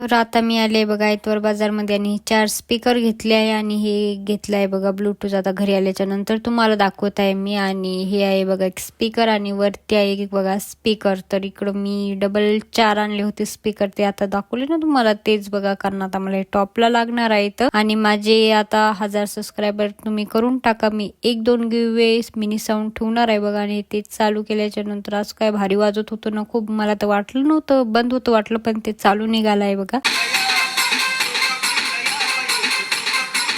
तर आता मी आले बघा इथवर बाजारमध्ये आणि 4 स्पीकर घेतले आहे आणि हे घेतलं आहे बघा ब्लूटूथ. आता घरी आल्याच्या नंतर तुम्हाला दाखवत आहे मी. आणि हे आहे बघा एक स्पीकर आणि वरती आहे एक बघा स्पीकर. तर इकडं मी डबल 4 आणले होते स्पीकर, ते आता दाखवले ना तुम्हाला तेच बघा, कारण आता मला हे टॉपला लागणार आहे इथं. आणि माझे आता 1000 सबस्क्रायबर तुम्ही करून टाका. मी 1-2 गिव्हअवेज मिनी साऊंड ठेवणार आहे बघा. आणि ते चालू केल्याच्या नंतर आज काय भारी वाजत होतं ना खूप. मला तर वाटलं नव्हतं बंद होतं वाटलं, पण ते चालू निघालं आहे बघा.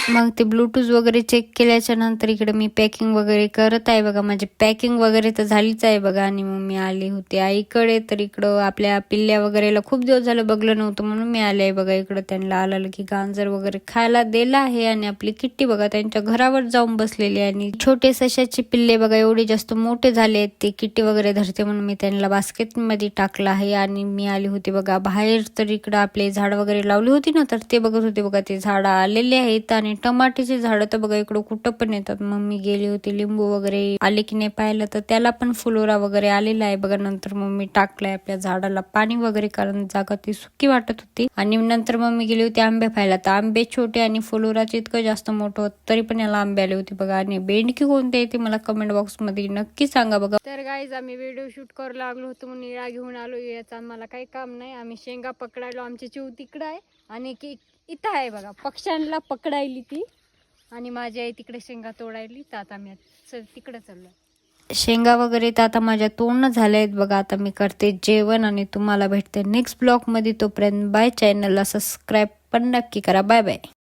मग ते ब्लूटूथ वगैरे चेक केल्याच्या नंतर इकडे मी पॅकिंग वगैरे करत आहे बघा. माझी पॅकिंग वगैरे तर झालीच आहे बघा. आणि मग मी आली होती आईकडे. तर इकडं आपल्या पिल्ल्या वगैरेला खूप दिवस झालं बघलं नव्हतं म्हणून मी आले आहे बघा इकडं. त्यांना आलं की गांजर वगैरे खायला दिला आहे. आणि आपली किट्टी बघा त्यांच्या घरावर जाऊन बसलेली आहे. आणि छोटे सशाचे पिल्ले बघा एवढे जास्त मोठे झाले आहेत, ते किट्टी वगैरे धरते म्हणून मी त्यांना बास्केटमध्ये टाकलं आहे. आणि मी आली होती बघा बाहेर. तर इकडं आपले झाड वगैरे लावली होती ना, तर ते बघत होते बघा. ते झाड आलेले आहेत आणि टमाट्याचे झाड तर बघा इकडं कुठं पण येतात. मग मी गेली होती लिंबू वगैरे आले की नाही पाहिलं, तर त्याला पण फुलोरा वगैरे आलेला आहे बघा. नंतर मग मी टाकलाय आपल्या झाडाला पाणी वगैरे, कारण जागा ती सुकी वाटत होती. आणि नंतर मग मी गेली होती आंबे खायला. तर आंबे छोटे आणि फुलोराचे इतकं जास्त मोठं होत तरी पण याला आंबे आले होते बघा. आणि बेंडकी कोणते आहे ते मला कमेंट बॉक्स मध्ये नक्की सांगा बघा. तर गाईज आम्ही व्हिडिओ शूट करू लागलो होतो म्हणून निळा घेऊन आलो. याचा मला काही काम नाही. आम्ही शेंगा पकडायलो. आमची चिव तिकडं आहे आणि इथं आहे बघा पक्ष्यांना पकडायली ती. आणि माझी आई तिकडे शेंगा तोडायली. तर आता मी तिकडे चाललोय. शेंगा वगैरे तर आता माझ्या तोडणं झाले आहेत बघा. आता मी करते जेवण आणि तुम्हाला भेटते नेक्स्ट ब्लॉग मध्ये. तोपर्यंत बाय. चॅनलला सबस्क्राईब पण नक्की करा. Bye bye.